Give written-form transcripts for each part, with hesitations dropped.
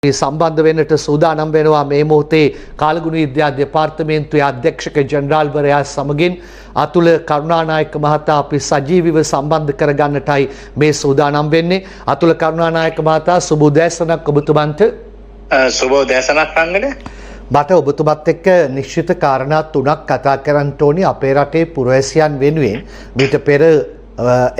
සම්බන්ධ වෙන්නට සූදානම් වෙනවා මේ මොහොතේ කාලගුණ විද්‍යා දෙපාර්තමේන්තුවේ අධ්‍යක්ෂක ජෙනරාල්වරයා සමගින් අතුල කරුණානායක මහතා අපි සජීවීව සම්බන්ධ කරගන්නටයි මේ සූදානම් වෙන්නේ. අතුල කරුණානායක මහතා සුබ උදෑසනක් ඔබතුමන්ට. සුබ උදෑසනක් රංගන. මට ඔබතුමත් එක්ක නිශ්චිත කාරණා තුනක් කතා කරන්න ඕනි අපේ රටේ පුරවැසියන් වෙනුවෙන්. මීට පෙර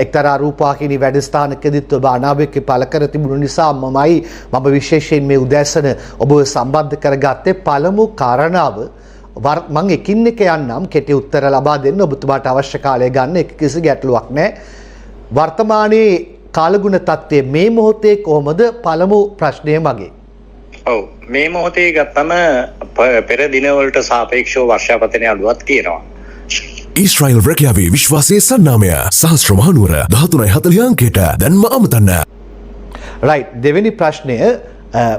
එක්තරා රූපවාහිනී වැඩස්ථානකදීත් ඔබ අනාවැකි පළ කර තිබුණු නිසා මම විශේෂයෙන් මේ උදෑසන ඔබව සම්බන්ධ කරගත්තේ. පළමු කාරණාව මම එකින් එක යන්නම් කෙටි උත්තර ලබා දෙන්න ඔබතුමාට අවශ්‍ය කාලය ගන්න එක කිසි ගැටලුවක් නැහැ. වර්තමානයේ කාලගුණ තත්ත්වය මේ මොහොතේ කොහොමද? පළමු ප්‍රශ්නය මගේ. ඔව් මේ මොහොතේ ගත්තම පෙර දිනවලට සාපේක්ෂව වර්ෂාපතනය අඩුවක් තියෙනවා. ඊශ්‍රායල් රැකියාවේ විශ්වාසයේ සන්නාමය සහස්ත්‍ර මහනුවර 13:40 අංකයට දැන්ම අමතන්න. රයිට්, දෙවෙනි ප්‍රශ්නය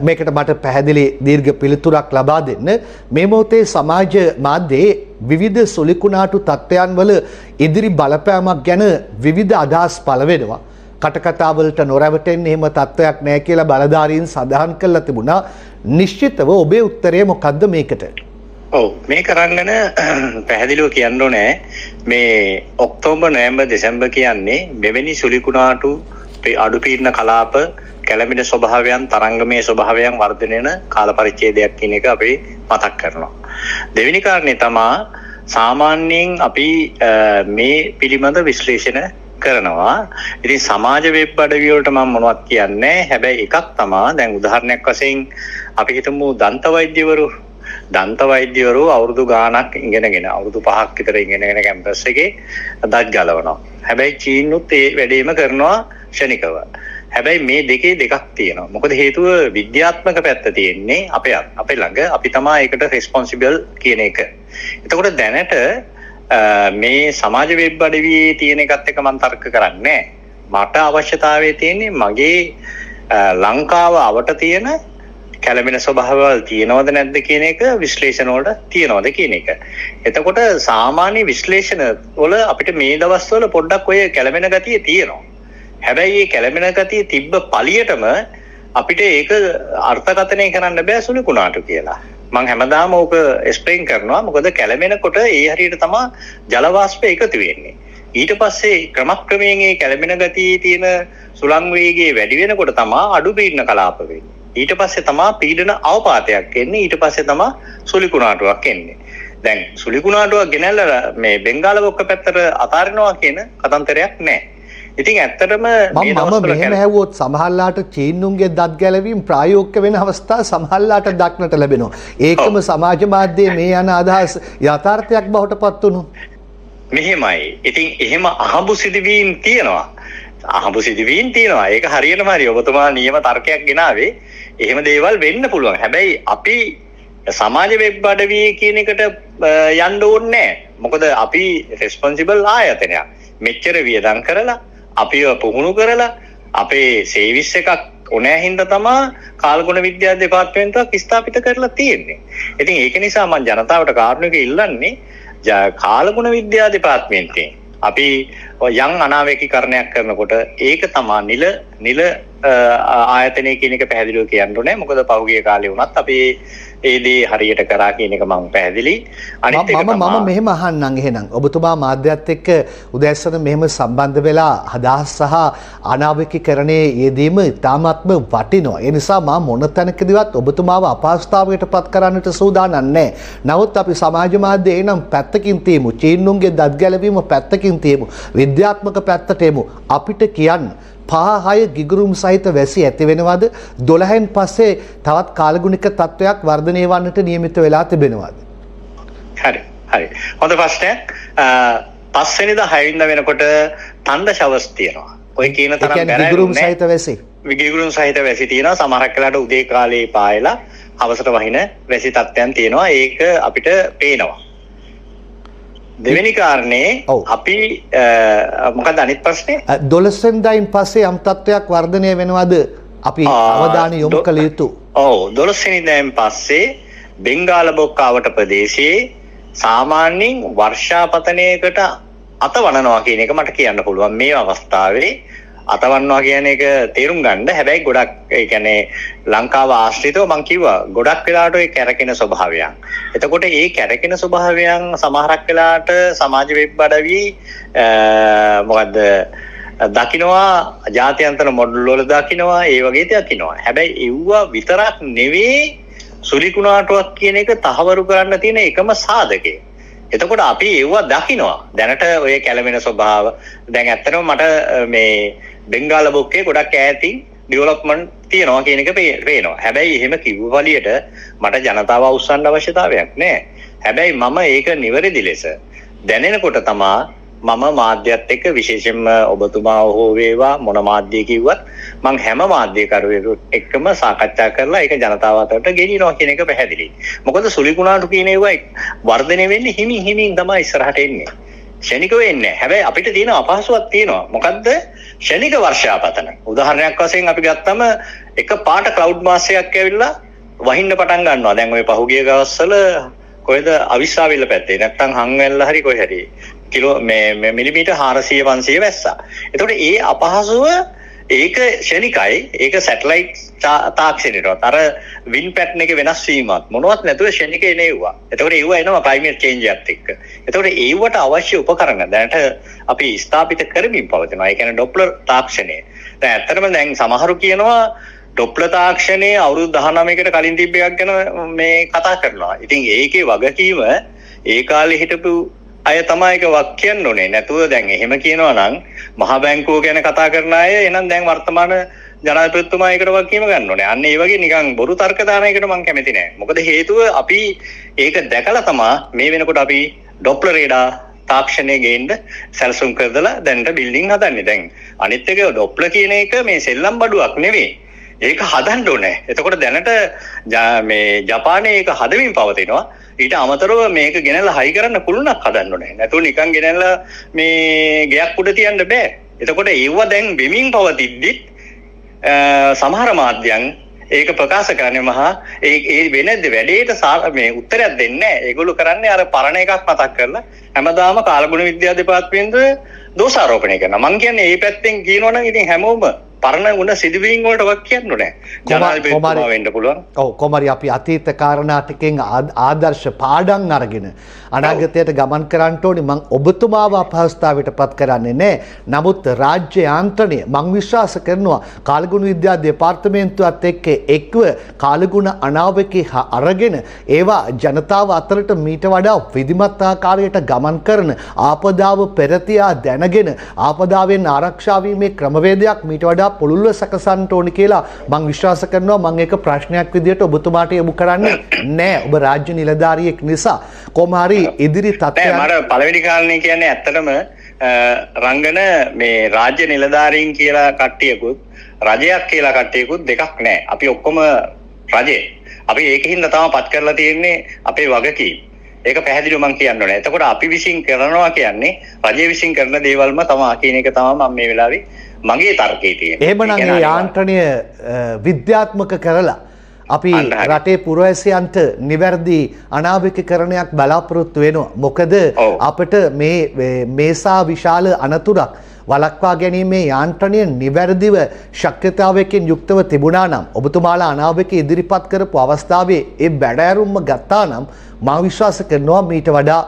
මේකට මට පැහැදිලි දීර්ඝ පිළිතුරක් ලබා දෙන්න. මේ මොහොතේ සමාජ මාධ්‍යයේ විවිධ සුලිකුණාටු තත්ත්වයන් වල ඉදිරි බලපෑමක් ගැන විවිධ අදහස් පළ වෙනවා. කටකතාවලට නොරැවටෙන්න එහෙම තත්ත්වයක් නැහැ කියලා බලධාරීන් සඳහන් කළා තිබුණා. නිශ්චිතව ඔබේ උත්තරය මොකද්ද මේකට? ඔව් මේක රංගන පැහැදිලිව කියන්න ඕනේ මේ ඔක්තෝබර් නොවැම්බර් දෙසැම්බර් කියන්නේ මෙවැනි සුලිකුණාටු අඩු පීඩන කලාප කැළඹෙන ස්වභාවයන් තරංගමය ස්වභාවයන් වර්ධනය වෙන කාල පරිච්ඡේදයක් කියන එක අපි මතක් කරනවා. දෙවෙනි කාරණේ තමයි සාමාන්‍යයෙන් අපි මේ පිළිබඳ විශ්ලේෂණ කරනවා. ඉතින් සමාජ වෙබ් අඩවි වලට මම මොනවත් කියන්නේ. හැබැයි එකක් තමයි දැන් උදාහරණයක් වශයෙන් අපි හිතමු දන්ත වෛද්‍යවරු අවුරුදු ගාණක් ඉගෙනගෙන අවුරුදු 5ක් විතර ඉගෙනගෙන කැම්පස් එකේ දත් ගලවනවා. හැබැයි චීනුත් ඒ වැඩේම කරනවා ක්ෂණිකව. හැබැයි මේ දෙකේ දෙකක් තියෙනවා. මොකද හේතුව විද්‍යාත්මක පැත්ත තියෙන්නේ අපේ ළඟ. අපි තමයි ඒකට රෙස්පොන්සිබල් කියන එක. එතකොට දැනට මේ සමාජ වෙබ් අඩවියේ තියෙන එකත් එක්ක මම තර්ක කරන්නේ නැහැ. මට අවශ්‍යතාවය තියෙන්නේ මගේ ලංකාව අවට තියෙන කැළඹෙන ස්වභාවවල තියෙනවද නැද්ද කියන එක විශ්ලේෂණ වලට තියෙනවද කියන එක. එතකොට සාමාන්‍ය විශ්ලේෂණ වල අපිට මේ දවස්වල පොඩ්ඩක් ඔය කැළඹෙන ගතිය තියෙනවා. හැබැයි මේ කැළඹෙන ගතිය තිබ්බ පළියටම අපිට ඒක අර්ථකථනය කරන්න බෑ සුලිකුණාටු කියලා. මම හැමදාම ඕක එක්ස්ප්ලেইন කරනවා. මොකද කැළඹෙනකොට ඒ හරියට තමයි ජල වාෂ්ප එකතු වෙන්නේ. ඊට පස්සේ ක්‍රමක්‍රමයෙන් මේ කැළඹෙන ගතියේ තියෙන සුළං වේගය වැඩි වෙනකොට තමයි අඩු පීඩන කලාප වෙන්නේ. ඊට පස්සේ තමයි පීඩන අවපාතයක් එන්නේ. ඊට පස්සේ තමයි සුලිකුණාටුවක් එන්නේ. දැන් සුලිකුණාටුවක් ගෙනල්ලා මේ බෙන්ගාල බොක්ක පැත්තට අතාරිනවා කියන කතන්දරයක් නැහැ. ඉතින් ඇත්තටම මේ දවස්වල මෙහෙම හැවුවොත් සමහරලාට චීනුන්ගේ දත් ගැලවීම ප්‍රායෝගික වෙන අවස්ථා සමහරලාට දක්නට ලැබෙනවා. ඒකම සමාජ මාධ්‍යයේ මේ යන අදහස් යථාර්ථයක් බවට පත් වුණොත් මෙහෙමයි. ඉතින් එහෙම අහඹු සිදුවීම් තියෙනවා. ඒක හරියටම හරි. ඔබතුමා නියම තර්කයක් ගෙනාවේ. එහෙම දේවල් වෙන්න පුළුවන්. හැබැයි අපි සමාජ වෙබ් අඩවියේ කියන එකට යන්න ඕනේ නැහැ. මොකද අපි රෙස්පොන්සිබල් ආයතනයක්. මෙච්චර වියදම් කරලා අපිව පුහුණු කරලා අපේ සේවිස් එකක් ඕනෑ හින්දා තමයි කාලගුණ විද්‍යා දෙපාර්තමේන්තුවක් ස්ථාපිත කරලා තියෙන්නේ. ඉතින් ඒක නිසා මම ජනතාවට කාරුණික ඉල්ලන්නේ කාලගුණ විද්‍යා දෙපාර්තමේන්තුවෙන් අපි යම් අනාවැකීකරණයක් කරනකොට ඒක තමයි නිල ආයතනය කියන එක පැහැදිලිව කියන්න ඕනේ. මොකද පහුගිය කාලේ වුණත් අපි ඒ දේ හරියට කරා කියන එක මම පැහැදිලි. අනිත් එක මම මෙහෙම අහන්නම් එහෙනම් ඔබතුමා මාධ්‍යත් එක්ක උදෑසන මෙහෙම සම්බන්ධ වෙලා අදහස් සහ අනාවැකීකරණයේ යෙදීම ඉතාමත්ම වටිනවා. ඒ නිසා මම මොන තැනකදීවත් ඔබතුමාව අපහසුතාවයට පත් කරන්නට සූදානම් නැහැ. නමුත් අපි සමාජ මාධ්‍යයේ නම් පැත්තකින් තියමු. චීනුන්ගේ දත් ගැලවීම පැත්තකින් තියමු. විද්‍යාත්මක පැත්තට එමු. අපිට කියන්න 5-6 ගිගුරුම් සහිත වැසි ඇති වෙනවද? 12න් පස්සේ තවත් කාලගුණික තත්වයක් වර්ධනය වන්නට නියමිත වෙලා තිබෙනවද? හරි. හොඳ ප්‍රශ්නයක්. 5 වෙනිදා 6 වෙනිදා වෙනකොට තණ්ඩ ෂවර්ස් තියෙනවා. ඔය කියන තරම් බැරයි. ගිගුරුම් සහිත වැසි. ගිගුරුම් සහිත වැසි තියෙනවා. සමහරක් වෙලාවට උදේ කාලේ පායලා හවසට වහින වැසි තත්ත්වයන් තියෙනවා. ඒක අපිට පේනවා. දෙවෙනි කාරණේ අපි මොකක්ද අනිත් ප්‍රශ්නේ? 12 වෙනිදායින් පස්සේ යම් තත්වයක් වර්ධනය වෙනවද? අපි අවධානය යොමු කළ යුතු. ඔව් 12 වෙනිදායින් පස්සේ බෙන්ගාල බොක්ක අවට ප්‍රදේශයේ සාමාන්‍යයෙන් වර්ෂාපතනයකට අතවනනවා කියන එක මට කියන්න පුළුවන්. මේ අවස්ථාවේ අතවන්නවා කියන එක තේරුම් ගන්න. හැබැයි ගොඩක් ඒ කියන්නේ ලංකාව ආශ්‍රිතව මම කිව්වා ගොඩක් වෙලාවට ඒ කැරකෙන ස්වභාවයන්. එතකොට ඒ කැරකෙන ස්වභාවයන් සමහරක් වෙලාවට සමාජ වෙබ් අඩවි මොකද්ද දකින්නවා ජාත්‍යන්තර මොඩල් වල දකින්නවා ඒ වගේ දකින්නවා. හැබැයි ඒව විතරක් නෙවෙයි සුලිකුණාටුවක් කියන එක තහවුරු කරන්න තියෙන එකම සාධකය. එතකොට අපි ඒව දකින්නවා. දැනට ඔය කැළමෙන ස්වභාව දැන් ඇත්තටම මට මේ බෙන්ගාල බොක්කේ ගොඩක් ඈතින් ඩෙවලොප්මන්ට් තියනවා කියන එක පේනවා. හැබැයි එහෙම කිව්ව වලියට මට ජනතාව අවුස්සන්න අවශ්‍යතාවයක් නැහැ. හැබැයි මම ඒක නිවැරදි ලෙස දැනෙනකොට තමා මම මාධ්‍යත් එක්ක විශේෂයෙන්ම ඔබතුමා හෝ වේවා මොන මාධ්‍ය කිව්වත් මම හැම මාධ්‍යකරුවෙකුත් එක්කම සාකච්ඡා කරලා ඒක ජනතාව අතරට ගෙනියනවා කියන එක පැහැදිලි. මොකද සුලිකුණාටු කියන ඒවා වර්ධනය වෙන්නේ හිමින් තමයි ඉස්සරහට එන්නේ. ෂණිකව එන්නේ. හැබැයි අපිට තියෙන අපහසුයක් තියෙනවා. මොකද්ද? ෂණික වර්ෂාපතන. උදාහරණයක් වශයෙන් අපි ගත්තම එක පාට ක්ලවුඩ් මාස් එකක් ඇවිල්ලා වහින්න පටන් ගන්නවා. දැන් ওই පහුගිය දවස්වල කොහෙද අවිස්සාවිල්ල පැත්තේ නැත්තම් හංවැල්ල හරි කොහෙ හරි කිලෝ මේ මිලිමීටර් 400 500 වැස්සා. එතකොට ඒ අපහසුව ඒක ෂණිකයි. ඒක සැටලයිට් තාක්ෂණයට අර වින් පැටර්න් එක වෙනස් වීමක් මොනවත් නැතුව ෂණික එනවා. එතකොට ඒව එනවා ක්ලයිමේට් චේන්ජ් එකත් එක්ක. එතකොට ඒවට අවශ්‍ය උපකරණ දැනට අපි ස්ථාපිත කරමින් පවතිනවා. ඒ කියන්නේ ඩොප්ලර් තාක්ෂණය. දැන් ඇත්තටම දැන් සමහරු කියනවා ඩොප්ලර් තාක්ෂණයේ අවුරුදු 19කට කලින් තිබ්බ එකක් ගැන මේ කතා කරනවා. ඉතින් ඒකේ වගකීම ඒ කාලේ හිටපු අය තමයි ඒක වක් කියන්න ඕනේ. නැතුව දැන් එහෙම කියනවා නම් මහා බැංකුව ගැන කතා කරන අය එහෙනම් දැන් වර්තමාන ජනාධිපතිතුමා ඒකට වගකීම ගන්න ඕනේ. අන්න ඒ වගේ නිකන් බොරු තර්ක දාන එකට මම කැමති නෑ. මොකද හේතුව අපි ඒක දැකලා තමයි මේ වෙනකොට අපි ඩොප්ලර් රේඩාර් තාක්ෂණය ගේන්න සැලසුම් කරදලා දැන්ට බිල්ඩින් හදන්නේ. දැන් අනිත් එක ඩොප්ලර් කියන එක මේ සෙල්ලම් බඩුවක් නෙවෙයි. ඒක හදන්න ඕනේ. එතකොට දැනට මේ ජපානයේ ඒක හදමින් පවතිනවා. ඊට අමතරව මේක ගෙනල්ලා හයි කරන්න කුළුණක් හදන්න ඕනේ. නැතුව නිකන් ගෙනල්ලා මේ ගෙයක් උඩ තියන්න බෑ. එතකොට ඒව දැන් වෙමින් පවතිද්දි සමහර මාධ්‍යයන් ඒක ප්‍රකාශ කරන්නේ මහා ඒ වෙන වැඩේට මේ උත්තරයක් දෙන්නේ නැහැ. ඒගොල්ලෝ කරන්නේ අර පරණ එකක් මතක් කරලා හැමදාම කාලගුණ විද්‍යා දෙපාර්තමේන්තුවේ දෝෂාරෝපණය කරනවා. මං කියන්නේ මේ පැත්තෙන් කියනවනම් ඉතින් හැමෝම පරණ ගුණ සිදුවීම් වලට වක් කියන්න ඕනේ. ජනාධිපතිතුමා වෙන්න පුළුවන්. ඔව් කොහමරි අපි අතීත කාරණා ටිකෙන් ආදර්ශ පාඩම් අරගෙන අනාගතයට ගමන් කරන්න ඕනේ. මම ඔබතුමාව අපහසුතාවයටපත් කරන්නේ නැහැ. නමුත් රාජ්‍ය යාන්ත්‍රණය මම විශ්වාස කරනවා කාලගුණ විද්‍යා දෙපාර්තමේන්තුවත් එක්ක එක්ව කාලගුණ අනාවකේ අරගෙන ඒවා ජනතාව අතරට මීට වඩා විධිමත් ආකාරයට ගමන් කරන ආපදාව පෙරතියා දැනගෙන ආපදාවෙන් ආරක්ෂා වීමේ ක්‍රමවේදයක් මීට වඩා පුළුල්ව සකසන්න ඕනි කියලා මම විශ්වාස කරනවා. මම ඒක ප්‍රශ්නයක් විදියට ඔබතුමාට යොමු කරන්නේ නැහැ. ඔබ රාජ්‍ය නිලධාරියෙක් නිසා කොහොම හරි ඉදිරි තත්ත්වයන් මට පළවෙනි කාරණේ කියන්නේ ඇත්තටම රංගන මේ රාජ්‍ය නිලධාරීන් කියලා කට්ටියකුත් රජයක් කියලා කට්ටියකුත් දෙකක් නැහැ. අපි ඔක්කොම රජේ. අපි ඒකින්ද තමයි පත් කරලා තියෙන්නේ අපේ වගකීම්. ඒක පැහැදිලිව මම කියන්න ඕනේ. එතකොට අපි විශ්ින් කරනවා කියන්නේ රජය විශ්ින් කරන දේවල්ම තමයි කියන එක තමයි මම මේ වෙලාවේ මගේ තර්කයේ තියෙන්නේ. එහෙමනම් මේ යාන්ත්‍රණය විද්‍යාත්මක කරලා අපි රටේ පුරවැසියන්ට නිවැරදි අනාවැකිකරණයක් බලාපොරොත්තු වෙනවා. මොකද අපිට මේසා විශාල අනතුරක් වළක්වා ගැනීමේ යාන්ත්‍රණය නිවැරදිව ශක්්‍යතාවයකින් යුක්තව තිබුණා නම් ඔබතුමාලා අනාවැක ඉදිරිපත් කරපු අවස්ථාවේ ඒ බැඩෑරුම්ම ගත්තා නම් මම විශ්වාස කරනවා මීට වඩා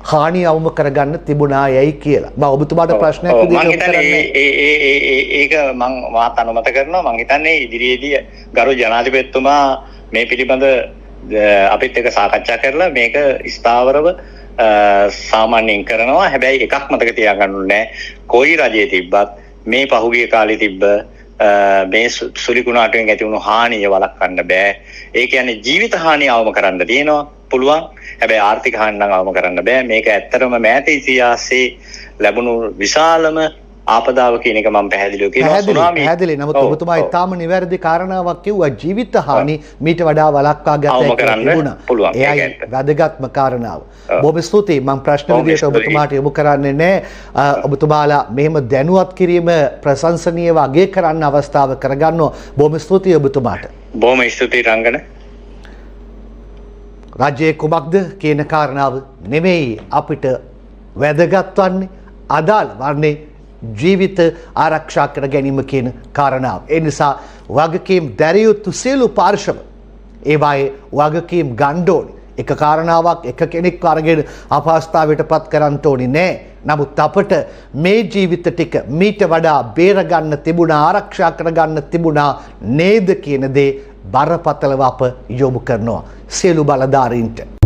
හානි අවම කරගන්න තිබුණා යයි කියලා. මම ඔබතුමාට ප්‍රශ්නයක් විදිහට ඒක මම වාත් අනුමත කරනවා. මම හිතන්නේ ඉදිරියේදී ගරු ජනාධිපතිතුමා මේ පිළිබඳ අපිත් එක්ක සාකච්ඡා කරලා මේක ස්ථාවරව සාමාන්‍යයෙන් කරනවා. හැබැයි එකක් මතක තියාගන්න ඕනේ. කොයි රජයේ තිබ්බත් මේ පහුගිය කාලේ තිබ්බ මේ සුලිකුණාටුවෙන් ඇති වුණු හානිය වළක්වන්න බෑ. ඒ කියන්නේ ජීවිත හානිය අවම කරන්න තියෙනවා පුළුවන්. හැබැයි ආර්ථික හානිය නම් අවම කරන්න බෑ. මේක ඇත්තටම මෑත ඉතිහාසයේ ලැබුණු විශාලම ආපදාව කියන එක මම පැහැදිලිව කියනවා. සුනාමි පැහැදිලි. නමුත් ඔබතුමා ඊටාම නිවැරදි කාරණාවක් කිව්වා. ජීවිත හානි මීට වඩා වළක්වා ගත පුළුවන්. ඒයි වැදගත්ම කාරණාව. බොහොම ස්තුතියි. මම ප්‍රශ්න විදියට ඔබතුමාට යොමු කරන්නේ නැහැ. ඔබතුමාලා මෙහෙම දැනුවත් කිරීම ප්‍රශංසනීයව අගය කරන්න අවස්ථාව කරගන්නවා. බොහොම ස්තුතියි ඔබතුමාට. බොහොම ස්තුතියි රංගන. රජයේ කුමක්ද කියන කාරණාව නෙමෙයි අපිට වැදගත් වන්නේ. අදාළ වන්නේ ජීවිත ආරක්ෂා කර ගැනීම කියන කාරණාව. ඒ නිසා වගකීම් දැරිය යුතු සියලු පාර්ශව ඒවායේ වගකීම් ගන්න ඕනේ. එක කාරණාවක් එක කෙනෙක් අරගෙන අපහසුතාවයට පත් කරන්න ඕනේ නෑ. නමුත් අපට මේ ජීවිත ටික මීට වඩා බේරගන්න තිබුණා, ආරක්ෂා කරගන්න තිබුණා නේද කියන දේ බරපතලව අප යොමු කරනවා සියලු බලධාරීන්ට.